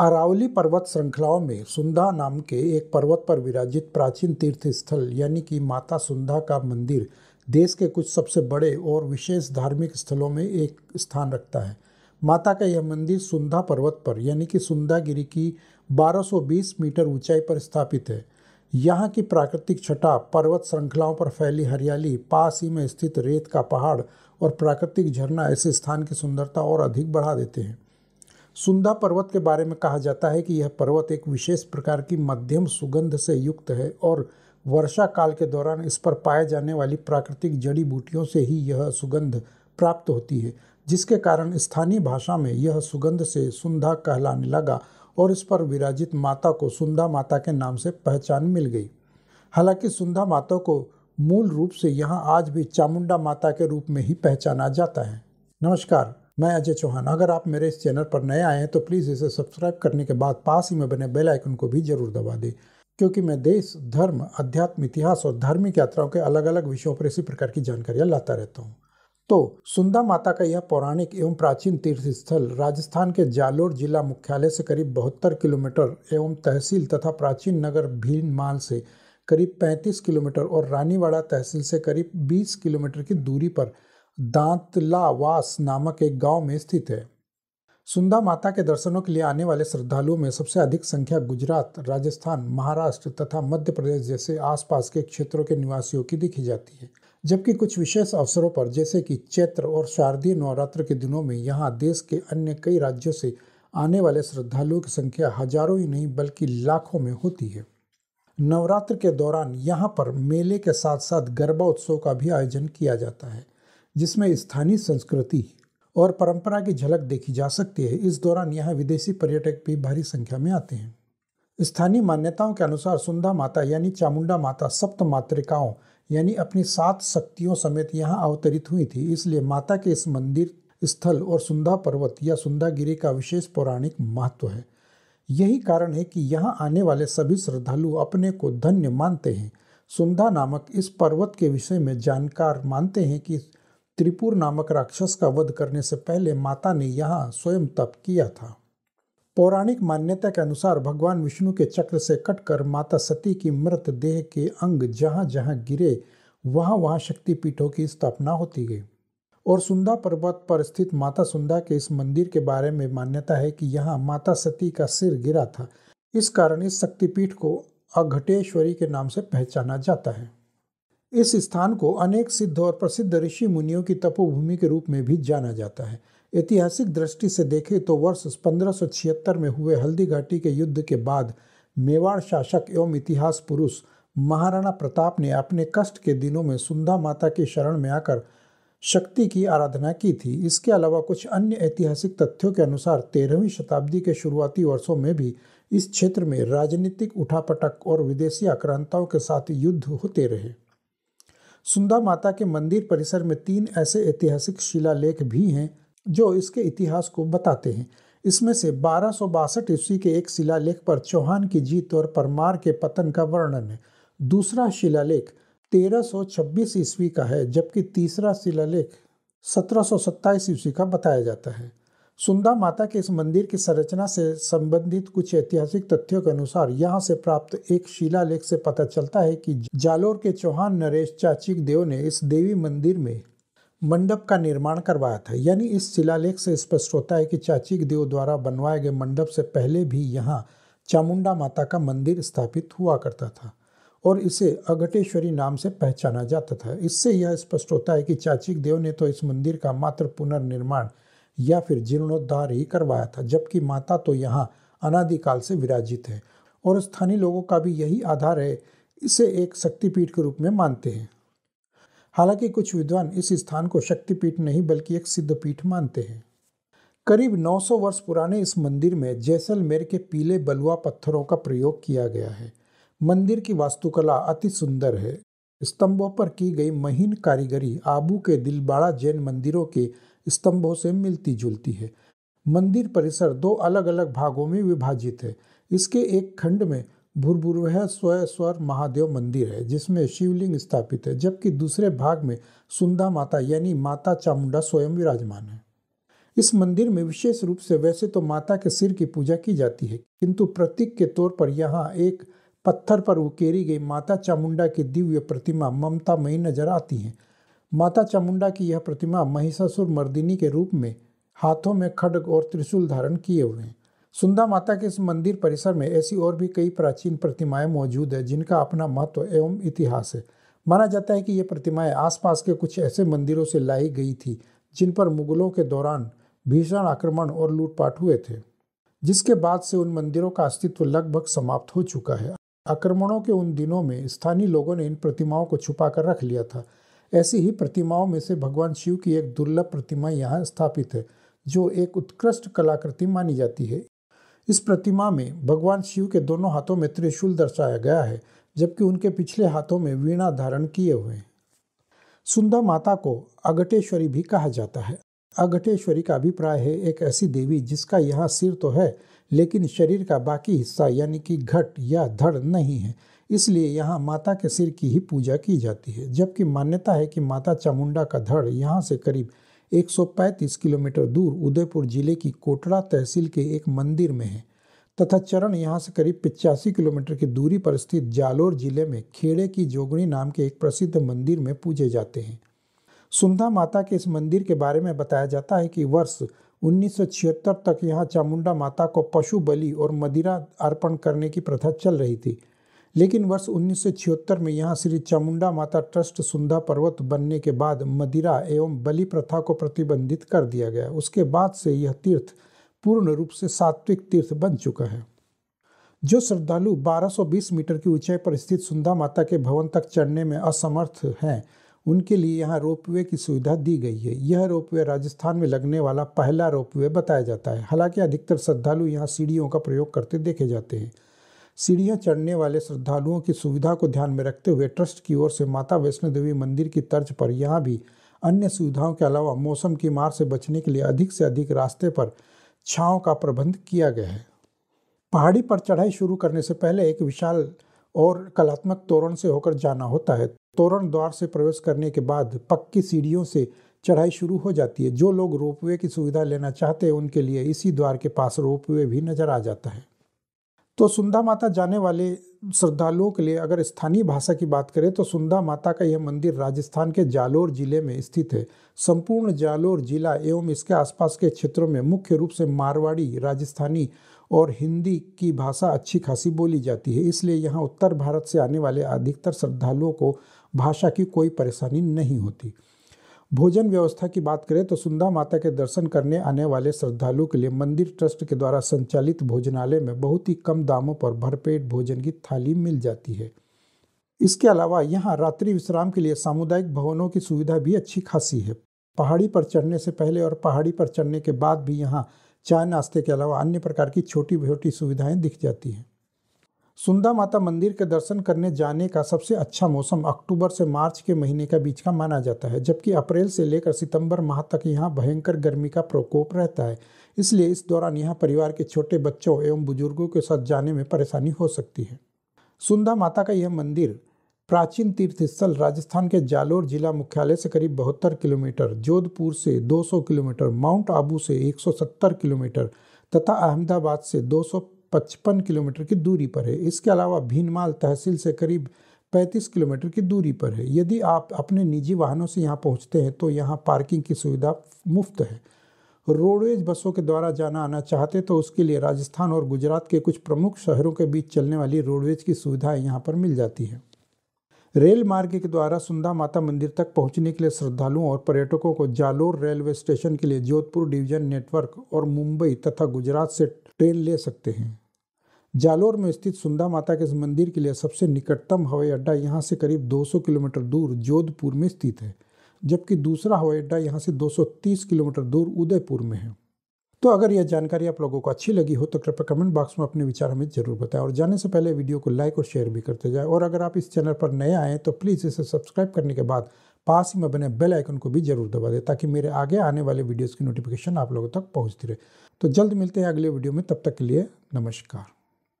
अरावली पर्वत श्रृंखलाओं में सुंधा नाम के एक पर्वत पर विराजित प्राचीन तीर्थ स्थल यानी कि माता सुंधा का मंदिर देश के कुछ सबसे बड़े और विशेष धार्मिक स्थलों में एक स्थान रखता है। माता का यह मंदिर सुंधा पर्वत पर यानी कि सुंधागिरी की 1220 मीटर ऊंचाई पर स्थापित है। यहाँ की प्राकृतिक छटा, पर्वत श्रृंखलाओं पर फैली हरियाली, पास ही में स्थित रेत का पहाड़ और प्राकृतिक झरना ऐसे स्थान की सुंदरता और अधिक बढ़ा देते हैं। सुंधा पर्वत के बारे में कहा जाता है कि यह पर्वत एक विशेष प्रकार की मध्यम सुगंध से युक्त है और वर्षा काल के दौरान इस पर पाए जाने वाली प्राकृतिक जड़ी बूटियों से ही यह सुगंध प्राप्त होती है, जिसके कारण स्थानीय भाषा में यह सुगंध से सुंधा कहलाने लगा और इस पर विराजित माता को सुंधा माता के नाम से पहचान मिल गई। हालांकि सुंधा माता को मूल रूप से यहाँ आज भी चामुंडा माता के रूप में ही पहचाना जाता है। नमस्कार, मैं अजय चौहान। अगर आप मेरे इस चैनल पर नए आए हैं तो प्लीज़ इसे सब्सक्राइब करने के बाद पास ही में बने बेल आइकन को भी जरूर दबा दें, क्योंकि मैं देश, धर्म, अध्यात्म, इतिहास और धार्मिक यात्राओं के अलग अलग विषयों पर इसी प्रकार की जानकारियाँ लाता रहता हूँ। तो सुंधा माता का यह पौराणिक एवं प्राचीन तीर्थ स्थल राजस्थान के जालोर जिला मुख्यालय से करीब 72 किलोमीटर एवं तहसील तथा प्राचीन नगर भीनमाल से करीब 35 किलोमीटर और रानीवाड़ा तहसील से करीब 20 किलोमीटर की दूरी पर दांतलावास नामक एक गांव में स्थित है। सुंधा माता के दर्शनों के लिए आने वाले श्रद्धालुओं में सबसे अधिक संख्या गुजरात, राजस्थान, महाराष्ट्र तथा मध्य प्रदेश जैसे आसपास के क्षेत्रों के निवासियों की देखी जाती है, जबकि कुछ विशेष अवसरों पर जैसे कि चैत्र और शारदीय नवरात्र के दिनों में यहाँ देश के अन्य कई राज्यों से आने वाले श्रद्धालुओं की संख्या हजारों ही नहीं बल्कि लाखों में होती है। नवरात्र के दौरान यहाँ पर मेले के साथ साथ गरबा उत्सव का भी आयोजन किया जाता है, जिसमें स्थानीय संस्कृति और परंपरा की झलक देखी जा सकती है। इस दौरान यहाँ विदेशी पर्यटक भी भारी संख्या में आते हैं। स्थानीय मान्यताओं के अनुसार सुंधा माता यानी चामुंडा माता सप्त मातृकाओं यानी अपनी 7 शक्तियों समेत यहाँ अवतरित हुई थी, इसलिए माता के इस मंदिर स्थल और सुंधा पर्वत या सुंधागिरी का विशेष पौराणिक महत्व है। यही कारण है कि यहाँ आने वाले सभी श्रद्धालु अपने को धन्य मानते हैं। सुंधा नामक इस पर्वत के विषय में जानकार मानते हैं कि त्रिपुर नामक राक्षस का वध करने से पहले माता ने यहाँ स्वयं तप किया था। पौराणिक मान्यता के अनुसार भगवान विष्णु के चक्र से कटकर माता सती की मृत देह के अंग जहाँ जहाँ गिरे वहाँ वहाँ शक्तिपीठों की स्थापना होती गई। और सुंधा पर्वत पर स्थित माता सुंधा के इस मंदिर के बारे में मान्यता है कि यहाँ माता सती का सिर गिरा था। इस कारण इस शक्तिपीठ को अघटेश्वरी के नाम से पहचाना जाता है। इस स्थान को अनेक सिद्ध और प्रसिद्ध ऋषि मुनियों की तपोभूमि के रूप में भी जाना जाता है। ऐतिहासिक दृष्टि से देखें तो वर्ष 1576 में हुए हल्दी घाटी के युद्ध के बाद मेवाड़ शासक एवं इतिहास पुरुष महाराणा प्रताप ने अपने कष्ट के दिनों में सुंधा माता की शरण में आकर शक्ति की आराधना की थी। इसके अलावा कुछ अन्य ऐतिहासिक तथ्यों के अनुसार 13वीं शताब्दी के शुरुआती वर्षों में भी इस क्षेत्र में राजनीतिक उठापटक और विदेशी आक्रांताओं के साथ युद्ध होते रहे। सुंधा माता के मंदिर परिसर में 3 ऐसे ऐतिहासिक शिलालेख भी हैं जो इसके इतिहास को बताते हैं। इसमें से 1262 ईस्वी के एक शिलालेख पर चौहान की जीत और परमार के पतन का वर्णन है। दूसरा शिलालेख 1326 ईस्वी का है, जबकि तीसरा शिलालेख 1727 ईस्वी का बताया जाता है। सुंधा माता के इस मंदिर की संरचना से संबंधित कुछ ऐतिहासिक तथ्यों के अनुसार यहाँ से प्राप्त एक शिलालेख से पता चलता है कि जालोर के चौहान नरेश चाचिक देव ने इस देवी मंदिर में मंडप का निर्माण करवाया था। यानी इस शिलालेख से स्पष्ट होता है कि चाचिक देव द्वारा बनवाए गए मंडप से पहले भी यहाँ चामुंडा माता का मंदिर स्थापित हुआ करता था और इसे अघटेश्वरी नाम से पहचाना जाता था। इससे यह स्पष्ट होता है कि चाचिक देव ने तो इस मंदिर का मात्र पुनर्निर्माण या फिर जीर्णोद्धार ही करवाया था, जबकि माता तो यहाँ अनादिकाल से विराजित है और स्थानीय लोगों का भी यही आधार है, इसे एक शक्तिपीठ के रूप में मानते हैं। हालांकि कुछ विद्वान इस स्थान को शक्तिपीठ नहीं बल्कि एक सिद्धपीठ मानते हैं। करीब 900 वर्ष पुराने इस मंदिर में जैसलमेर के पीले बलुआ पत्थरों का प्रयोग किया गया है। मंदिर की वास्तुकला अति सुंदर है। स्तंभों पर की गई महीन कारीगरी आबू के दिलबाड़ा जैन मंदिरों के स्तंभों से मिलती जुलती है। मंदिर परिसर 2 अलग अलग भागों में विभाजित है। इसके एक खंड में भूर्भुवः स्वयंवर महादेव मंदिर है, जिसमें शिवलिंग स्थापित है, जबकि दूसरे भाग में सुंधा माता यानी माता चामुंडा स्वयं विराजमान है। इस मंदिर में विशेष रूप से वैसे तो माता के सिर की पूजा की जाती है, किंतु प्रतीक के तौर पर यहाँ एक पत्थर पर उकेरी गई माता चामुंडा की दिव्य प्रतिमा ममतामयी नजर आती है। माता चामुंडा की यह प्रतिमा महिषासुर मर्दिनी के रूप में हाथों में खड्ग और त्रिशूल धारण किए हुए हैं। सुंदा माता के इस मंदिर परिसर में ऐसी और भी कई प्राचीन प्रतिमाएं मौजूद है जिनका अपना महत्व एवं इतिहास है। माना जाता है कि ये प्रतिमाएं आसपास के कुछ ऐसे मंदिरों से लाई गई थी जिन पर मुगलों के दौरान भीषण आक्रमण और लूटपाट हुए थे, जिसके बाद से उन मंदिरों का अस्तित्व लगभग समाप्त हो चुका है। आक्रमणों के उन दिनों में स्थानीय लोगों ने इन प्रतिमाओं को छुपा कर रख लिया था। ऐसी ही प्रतिमाओं में से भगवान शिव की एक दुर्लभ प्रतिमा यहाँ स्थापित है, जो एक उत्कृष्ट कलाकृति मानी जाती है। इस प्रतिमा में भगवान शिव के दोनों हाथों में त्रिशूल दर्शाया गया है, जबकि उनके पिछले हाथों में वीणा धारण किए हुए हैं। सुंदा माता को अघटेश्वरी भी कहा जाता है। अघटेश्वरी का अभिप्राय है एक ऐसी देवी जिसका यहाँ सिर तो है, लेकिन शरीर का बाकी हिस्सा यानी कि घट या धड़ नहीं है, इसलिए यहाँ माता के सिर की ही पूजा की जाती है। जबकि मान्यता है कि माता चामुंडा का धड़ यहाँ से करीब 135 किलोमीटर दूर उदयपुर जिले की कोटड़ा तहसील के एक मंदिर में है, तथा चरण यहाँ से करीब 85 किलोमीटर की दूरी पर स्थित जालोर जिले में खेड़े की जोगणी नाम के एक प्रसिद्ध मंदिर में पूजे जाते हैं। सुंदा माता के इस मंदिर के बारे में बताया जाता है कि वर्ष 1976 तक यहाँ चामुंडा माता को पशु बलि और मदिरा अर्पण करने की प्रथा चल रही थी, लेकिन वर्ष 1976 में यहाँ श्री चामुंडा माता ट्रस्ट सुंदा पर्वत बनने के बाद मदिरा एवं बलि प्रथा को प्रतिबंधित कर दिया गया। उसके बाद से यह तीर्थ पूर्ण रूप से सात्विक तीर्थ बन चुका है। जो श्रद्धालु 1220 मीटर की ऊंचाई पर स्थित सुंदा माता के भवन तक चढ़ने में असमर्थ हैं, उनके लिए यहाँ रोपवे की सुविधा दी गई है। यह रोपवे राजस्थान में लगने वाला पहला रोपवे बताया जाता है। हालांकि अधिकतर श्रद्धालु यहाँ सीढ़ियों का प्रयोग करते देखे जाते हैं। सीढ़ियाँ चढ़ने वाले श्रद्धालुओं की सुविधा को ध्यान में रखते हुए ट्रस्ट की ओर से माता वैष्णो देवी मंदिर की तर्ज पर यहाँ भी अन्य सुविधाओं के अलावा मौसम की मार से बचने के लिए अधिक से अधिक रास्ते पर छांव का प्रबंध किया गया है। पहाड़ी पर चढ़ाई शुरू करने से पहले एक विशाल और कलात्मक तोरण से होकर जाना होता है। तोरण द्वार से प्रवेश करने के बाद पक्की सीढ़ियों से चढ़ाई शुरू हो जाती है। जो लोग रोपवे की सुविधा लेना चाहते हैं उनके लिए इसी द्वार के पास रोपवे भी नजर आ जाता है। तो सुंदा माता जाने वाले श्रद्धालुओं के लिए अगर स्थानीय भाषा की बात करें तो सुंदा माता का यह मंदिर राजस्थान के जालोर जिले में स्थित है। संपूर्ण जालोर जिला एवं इसके आसपास के क्षेत्रों में मुख्य रूप से मारवाड़ी, राजस्थानी और हिंदी की भाषा अच्छी खासी बोली जाती है, इसलिए यहाँ उत्तर भारत से आने वाले अधिकतर श्रद्धालुओं को भाषा की कोई परेशानी नहीं होती। भोजन व्यवस्था की बात करें तो सुंदा माता के दर्शन करने आने वाले श्रद्धालुओं के लिए मंदिर ट्रस्ट के द्वारा संचालित भोजनालय में बहुत ही कम दामों पर भरपेट भोजन की थाली मिल जाती है। इसके अलावा यहाँ रात्रि विश्राम के लिए सामुदायिक भवनों की सुविधा भी अच्छी खासी है। पहाड़ी पर चढ़ने से पहले और पहाड़ी पर चढ़ने के बाद भी यहाँ चाय नाश्ते के अलावा अन्य प्रकार की छोटी छोटी सुविधाएं दिख जाती हैं। सुंदा माता मंदिर के दर्शन करने जाने का सबसे अच्छा मौसम अक्टूबर से मार्च के महीने का बीच का माना जाता है, जबकि अप्रैल से लेकर सितंबर माह तक यहाँ भयंकर गर्मी का प्रकोप रहता है। इसलिए इस दौरान यहाँ परिवार के छोटे बच्चों एवं बुजुर्गों के साथ जाने में परेशानी हो सकती है। सुंदा माता का यह मंदिर प्राचीन तीर्थ स्थल राजस्थान के जालोर जिला मुख्यालय से करीब 72 किलोमीटर, जोधपुर से 200 किलोमीटर, माउंट आबू से 170 किलोमीटर तथा अहमदाबाद से 255 किलोमीटर की दूरी पर है। इसके अलावा भीनमाल तहसील से करीब 35 किलोमीटर की दूरी पर है। यदि आप अपने निजी वाहनों से यहाँ पहुँचते हैं तो यहाँ पार्किंग की सुविधा मुफ्त है। रोडवेज बसों के द्वारा जाना आना चाहते तो उसके लिए राजस्थान और गुजरात के कुछ प्रमुख शहरों के बीच चलने वाली रोडवेज की सुविधाएं यहाँ पर मिल जाती है। रेल मार्ग के द्वारा सुंदा माता मंदिर तक पहुंचने के लिए श्रद्धालुओं और पर्यटकों को जालोर रेलवे स्टेशन के लिए जोधपुर डिवीजन नेटवर्क और मुंबई तथा गुजरात से ट्रेन ले सकते हैं। जालोर में स्थित सुंदा माता के इस मंदिर के लिए सबसे निकटतम हवाई अड्डा यहाँ से करीब 200 किलोमीटर दूर जोधपुर में स्थित है, जबकि दूसरा हवाई अड्डा यहाँ से 230 किलोमीटर दूर उदयपुर में है। तो अगर यह जानकारी आप लोगों को अच्छी लगी हो तो कृपया कमेंट बॉक्स में अपने विचार हमें जरूर बताएं और जाने से पहले वीडियो को लाइक और शेयर भी करते जाएं। और अगर आप इस चैनल पर नए आए तो प्लीज़ इसे सब्सक्राइब करने के बाद पास ही में बने बेल आइकन को भी जरूर दबा दें ताकि मेरे आगे आने वाले वीडियोज़ की नोटिफिकेशन आप लोगों तक पहुँचती रहे। तो जल्द मिलते हैं अगले वीडियो में, तब तक के लिए नमस्कार।